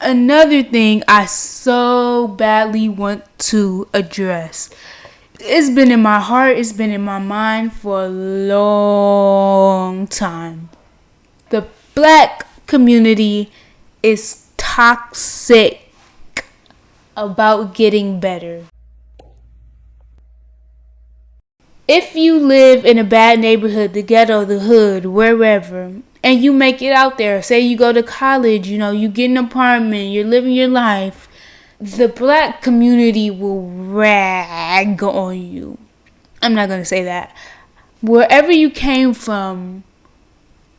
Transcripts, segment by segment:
Another thing I so badly want to address. It's been in my heart, it's been in my mind for a long time. The black community is toxic about getting better. If you live in a bad neighborhood, the ghetto, the hood, wherever, and you make it out there, say you go to college, you get an apartment, you're living your life, the black community will rag on you. I'm not going to say that. Wherever you came from,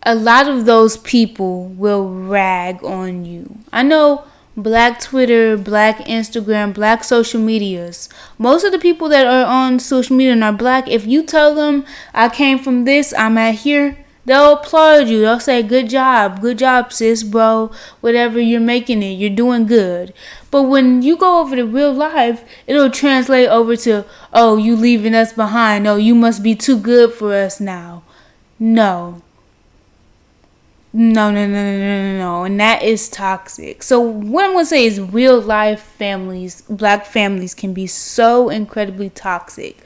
a lot of those people will rag on you. I know black Twitter, black Instagram, black social medias. Most of the people that are on social media and are black, if you tell them I came from this, I'm at here, they'll applaud you. They'll say, good job, sis, bro. Whatever, you're making it, you're doing good. But when you go over to real life, it'll translate over to, oh, you leaving us behind. Oh, you must be too good for us now. No. No. And that is toxic. So what I'm going to say is real life families, black families can be so incredibly toxic.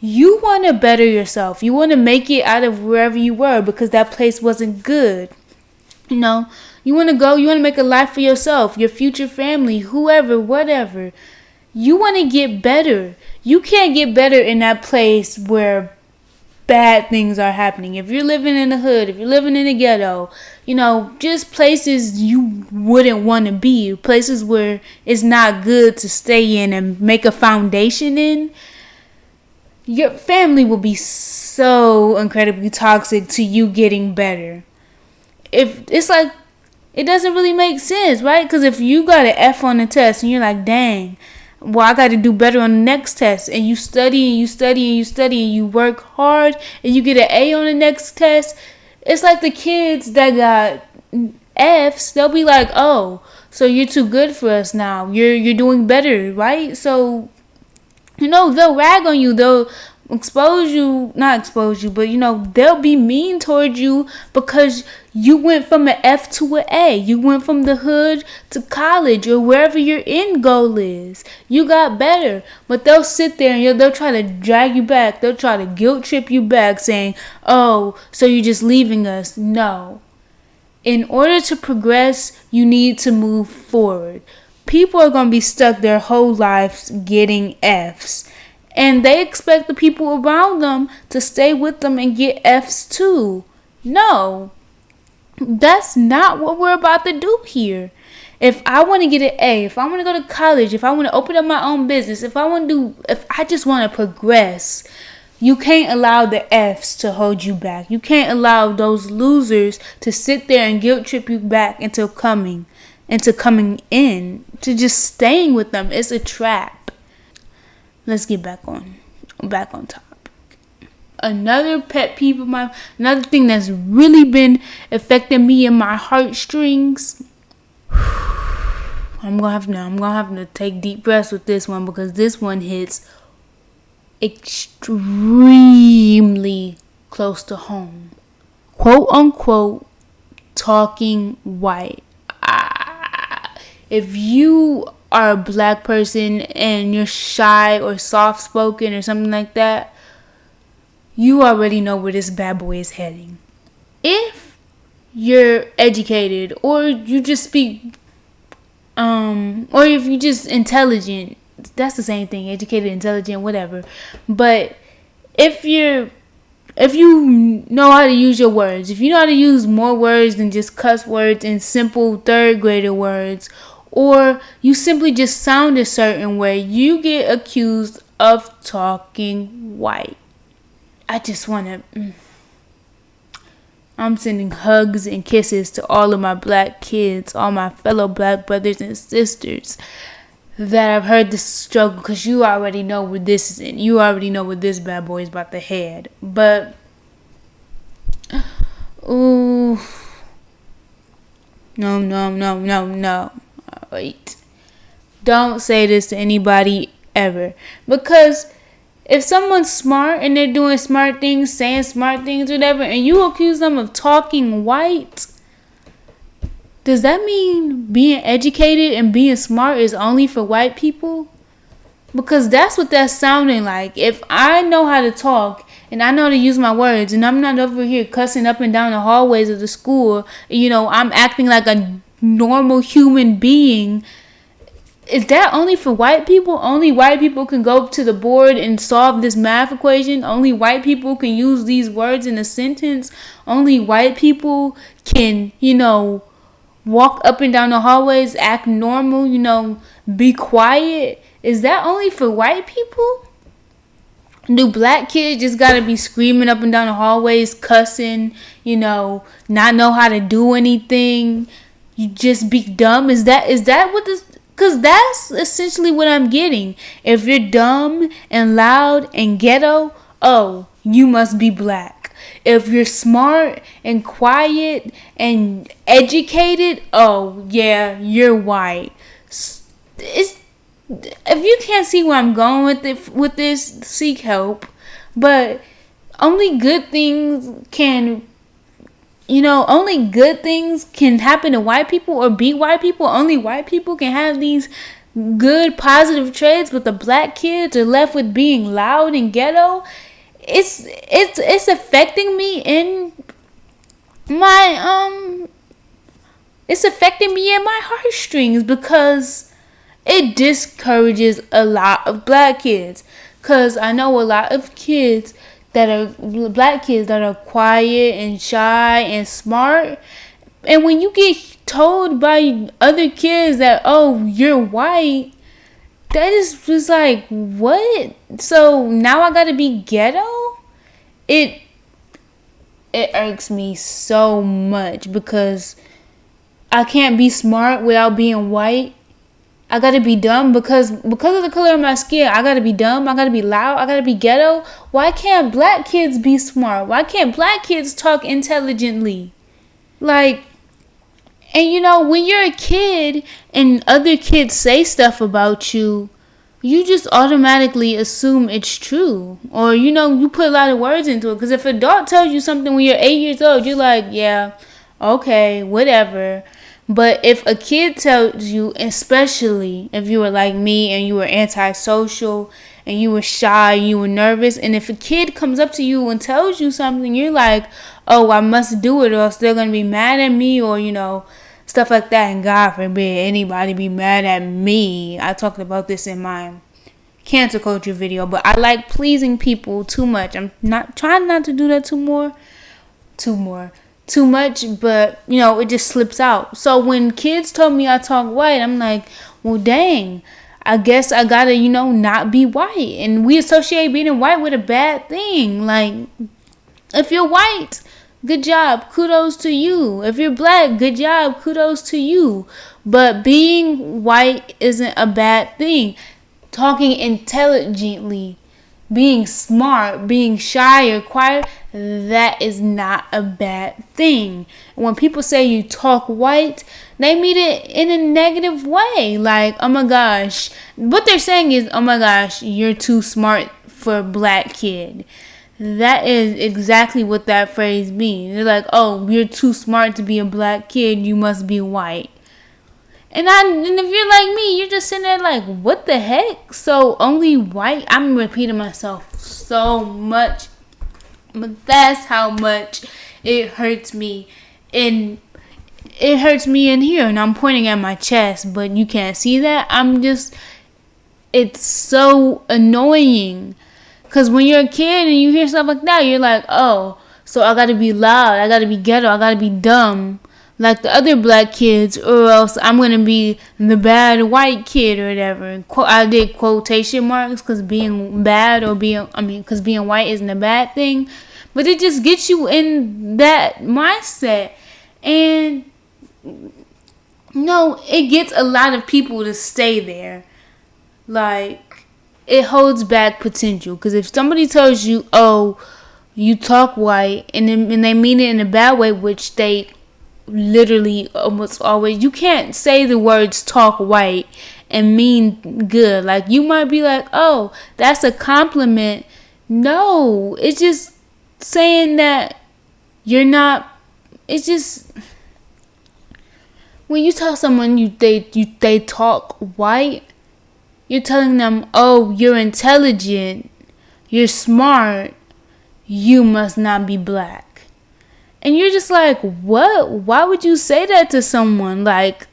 You want to better yourself. You want to make it out of wherever you were because that place wasn't good. You want to go, you want to make a life for yourself, your future family, whoever, whatever. You want to get better. You can't get better in that place where bad things are happening. If you're living in the hood, if you're living in the ghetto, just places you wouldn't want to be, places where it's not good to stay in and make a foundation in, your family will be so incredibly toxic to you getting better. If it's like, it doesn't really make sense, right? Because if you got an F on the test and you're like, dang, well, I got to do better on the next test, and you study and you study and you study and you work hard and you get an A on the next test, it's like the kids that got F's, they'll be like, oh, so you're too good for us now. You're doing better, right? So, they'll rag on you. They'll not expose you, but they'll be mean towards you because you went from an F to an A. You went from the hood to college or wherever your end goal is. You got better, but they'll sit there and they'll try to drag you back. They'll try to guilt trip you back saying, oh, so you're just leaving us. No. In order to progress, you need to move forward. People are going to be stuck their whole lives getting F's. And they expect the people around them to stay with them and get F's too. No. That's not what we're about to do here. If I want to get an A, if I want to go to college, if I want to open up my own business, if I just want to progress, you can't allow the F's to hold you back. You can't allow those losers to sit there and guilt trip you back into coming in, to just staying with them. It's a trap. Let's get back on topic. Another pet peeve of mine, another thing that's really been affecting me in my heartstrings. I'm gonna have to take deep breaths with this one because this one hits extremely close to home. Quote unquote, talking white. If you are a black person and you're shy or soft-spoken or something like that, you already know where this bad boy is heading. If you're educated or you just speak, or if you're just intelligent, that's the same thing, educated, intelligent, whatever. But if you know how to use your words, if you know how to use more words than just cuss words and simple third grader words, or you simply just sound a certain way, you get accused of talking white. I just want to... I'm sending hugs and kisses to all of my black kids, all my fellow black brothers and sisters that have heard this struggle, because you already know where this is in. You already know where this bad boy is about to head. But, ooh, no. Wait. Don't say this to anybody ever. Because if someone's smart and they're doing smart things, saying smart things, whatever, and you accuse them of talking white, Does that mean being educated and being smart is only for white people? Because that's what that's sounding like. If I know how to talk and I know how to use my words and I'm not over here cussing up and down the hallways of the school, I'm acting like a normal human being. Is that only for white people? Only white people can go to the board and solve this math equation? Only white people can use these words in a sentence? Only white people can, walk up and down the hallways, act normal, be quiet? Is that only for white people? Do black kids just gotta be screaming up and down the hallways, cussing, not know how to do anything? You just be dumb? Is that what this? Because that's essentially what I'm getting. If you're dumb and loud and ghetto, oh, you must be black. If you're smart and quiet and educated, oh, yeah, you're white. If you can't see where I'm going with this, seek help. But only good things can happen to white people or be white people. Only white people can have these good positive traits, but the black kids are left with being loud and ghetto. It's affecting me in my heartstrings, because it discourages a lot of black kids. Cause I know a lot of kids that are black kids that are quiet and shy and smart, and when you get told by other kids that, oh, you're white, that is just like, what? So now I gotta be ghetto? It irks me so much, because I can't be smart without being white. I gotta be dumb because of the color of my skin. I gotta be dumb. I gotta be loud. I gotta be ghetto. Why can't black kids be smart? Why can't black kids talk intelligently? Like, and when you're a kid and other kids say stuff about you, you just automatically assume it's true. Or, you put a lot of words into it. Because if an adult tells you something when you're 8 years old, you're like, yeah, okay, whatever. But if a kid tells you, especially if you were like me and you were antisocial and you were shy, you were nervous, and if a kid comes up to you and tells you something, you're like, oh, I must do it or else they're going to be mad at me, or, stuff like that. And God forbid anybody be mad at me. I talked about this in my cancel culture video, but I like pleasing people too much. I'm not trying not to do that too much, but it just slips out. So when kids told me I talk white, I'm like, well, dang, I guess I gotta not be white. And we associate being white with a bad thing. Like, if you're white, good job, kudos to you. If you're black, good job, kudos to you. But being white isn't a bad thing. Talking intelligently, being smart, being shy or quiet, that is not a bad thing. When people say you talk white, they mean it in a negative way. Like, oh my gosh. What they're saying is, oh my gosh, you're too smart for a black kid. That is exactly what that phrase means. They're like, oh, you're too smart to be a black kid, you must be white. And if you're like me, you're just sitting there like, what the heck? So only white? I'm repeating myself so much, but that's how much it hurts me. And it hurts me in here, and I'm pointing at my chest, but you can't see that. It's so annoying. Because when you're a kid and you hear stuff like that, you're like, oh, so I gotta be loud, I gotta be ghetto, I gotta be dumb like the other black kids, or else I'm going to be the bad white kid or whatever. I did quotation marks because being bad because being white isn't a bad thing. But it just gets you in that mindset. And it gets a lot of people to stay there. Like, it holds back potential. Because if somebody tells you, oh, you talk white, and they mean it in a bad way, which they literally almost always, you can't say the words talk white and mean good. Like, you might be like, oh, that's a compliment. No, it's just saying that you're not, it's just, when you tell someone they talk white, you're telling them, oh, you're intelligent, you're smart, you must not be black. And you're just like, what? Why would you say that to someone? Like,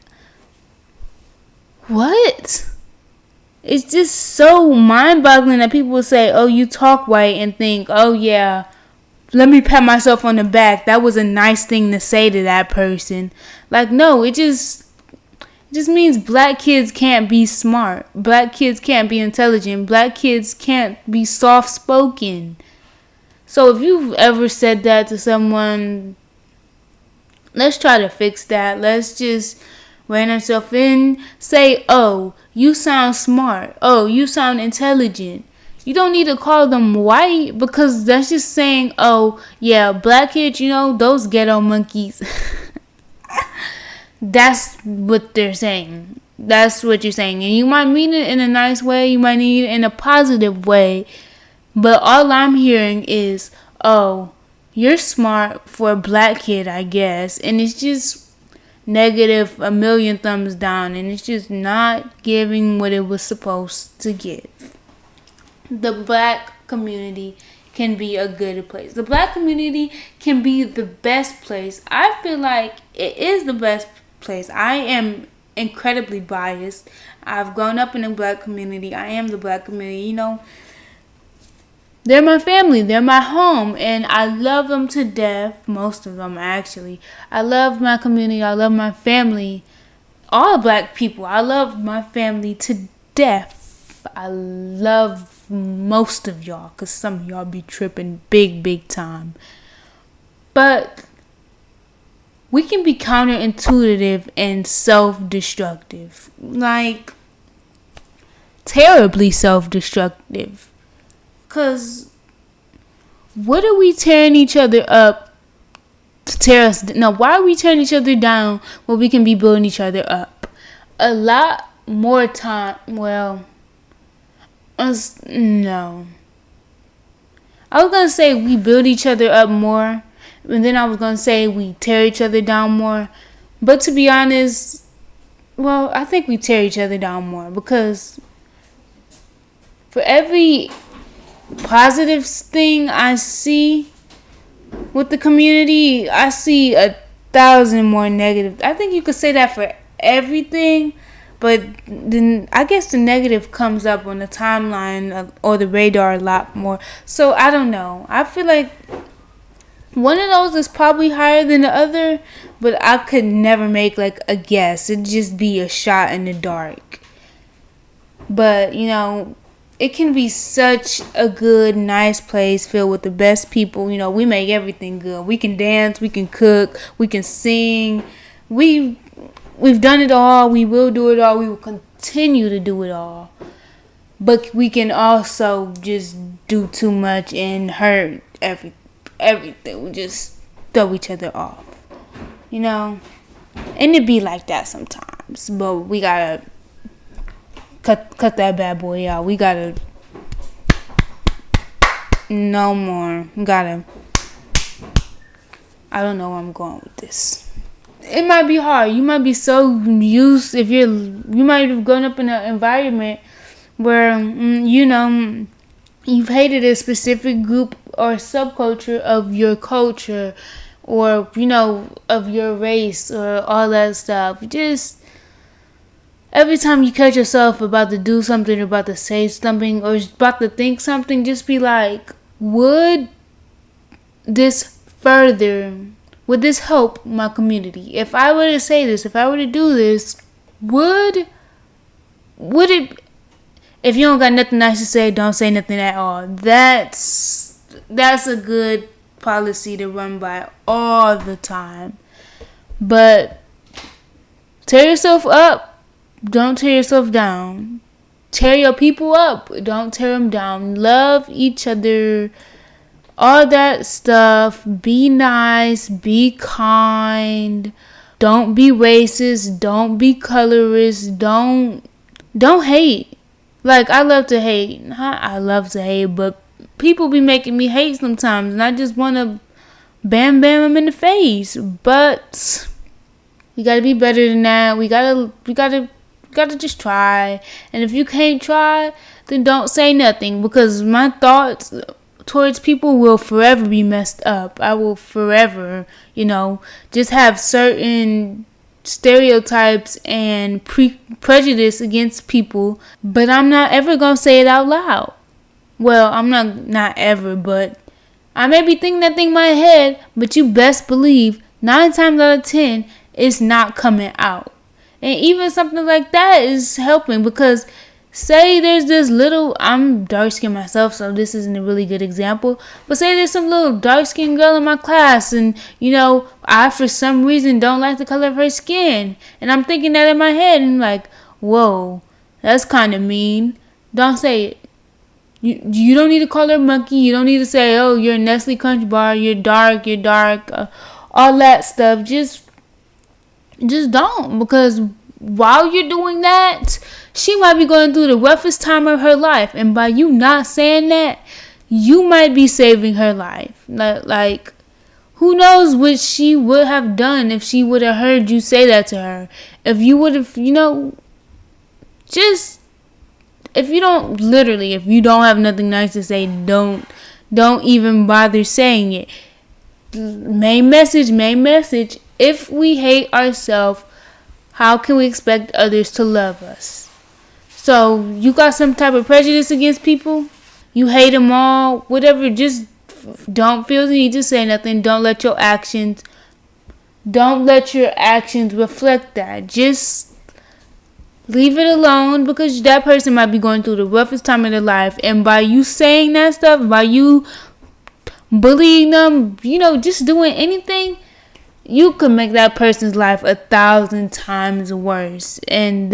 what? It's just so mind-boggling that people will say, oh, you talk white, and think, oh, yeah, let me pat myself on the back. That was a nice thing to say to that person. Like, no, it just means black kids can't be smart. Black kids can't be intelligent. Black kids can't be soft-spoken. So if you've ever said that to someone, let's try to fix that. Let's just rein ourselves in. Say, oh, you sound smart. Oh, you sound intelligent. You don't need to call them white, because that's just saying, oh, yeah, black kids, those ghetto monkeys. That's what they're saying. That's what you're saying. And you might mean it in a nice way. You might mean it in a positive way. But all I'm hearing is, oh, you're smart for a black kid, I guess. And it's just negative, a million thumbs down. And it's just not giving what it was supposed to give. The black community can be a good place. The black community can be the best place. I feel like it is the best place. I am incredibly biased. I've grown up in the black community. I am the black community. They're my family. They're my home. And I love them to death. Most of them, actually. I love my community. I love my family. All black people. I love my family to death. I love most of y'all, because some of y'all be tripping big time. But we can be counterintuitive and self-destructive. Like, terribly self-destructive. Because what are we tearing each other up to tear us? No, why are we tearing each other down when we can be building each other up? A lot more time, no. I was going to say we build each other up more. And then I was going to say we tear each other down more. But to be honest, I think we tear each other down more. Because for every positive thing I see with the community, I see 1,000 more negative. I think you could say that for everything. But then I guess the negative comes up on the timeline or the radar a lot more. So I don't know. I feel like one of those is probably higher than the other, but I could never make like a guess. It'd just be a shot in the dark. But, it can be such a good, nice place filled with the best people. We make everything good. We can dance, we can cook, we can sing. We've done it all. We will do it all. We will continue to do it all. But we can also just do too much and hurt everything. We just throw each other off. And it be like that sometimes. But we gotta cut that bad boy out. We gotta no more. We gotta. I don't know where I'm going with this. It might be hard. You might be so used you might have grown up in an environment where you've hated a specific group or subculture of your culture, or of your race, or all that stuff. Just every time you catch yourself about to do something, about to say something, or about to think something, just be like, would this help my community? If I were to say this, if I were to do this, would it? If you don't got nothing nice to say, don't say nothing at all. That's a good policy to run by all the time. But tear yourself up, don't tear yourself down. Tear your people up, don't tear them down. Love each other. All that stuff. Be nice. Be kind. Don't be racist. Don't be colorist. Don't hate. Like, I love to hate. I love to hate, but people be making me hate sometimes, and I just want to bam them in the face. But We gotta be better than that. We gotta just try. And if you can't try, then don't say nothing, because my thoughts towards people will forever be messed up. I will forever, just have certain stereotypes and prejudice against people, but I'm not ever gonna say it out loud. Well, I'm not ever, but I may be thinking that thing in my head, but you best believe 9 times out of 10 it's not coming out. And even something like that is helping, because say there's this little, I'm dark skinned myself, so this isn't a really good example, but say there's some little dark skinned girl in my class, and I for some reason don't like the color of her skin, and I'm thinking that in my head, and like, whoa, that's kind of mean. Don't say it. You don't need to call her monkey. You don't need to say, oh, you're a Nestle Crunch Bar, you're dark, all that stuff. Just don't, because while you're doing that, she might be going through the roughest time of her life, and by you not saying that, you might be saving her life. Like, who knows what she would have done if she would have heard you say that to her. If you would have, just, if you don't have nothing nice to say, don't even bother saying it. Main message. If we hate ourselves, how can we expect others to love us? So, you got some type of prejudice against people? You hate them all? Whatever, just don't feel the need to say nothing. Don't let your actions reflect that. Just leave it alone, because that person might be going through the roughest time of their life. And by you saying that stuff, by you bullying them, just doing anything, you could make that person's life 1,000 times worse. And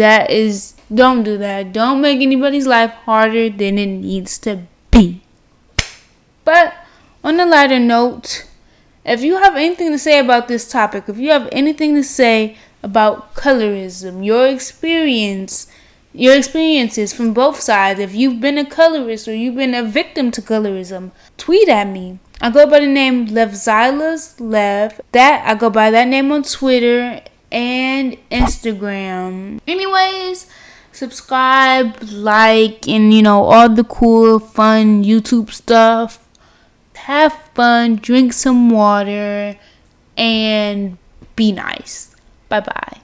don't do that. Don't make anybody's life harder than it needs to be. But on a lighter note, if you have anything to say about this topic, if you have anything to say about colorism, your experiences from both sides, if you've been a colorist or you've been a victim to colorism, tweet at me. I go by the name Levsila's Lev. I go by that name on Twitter and Instagram. Anyways, subscribe, like, and all the cool, fun YouTube stuff. Have fun, drink some water, and be nice. Bye-bye.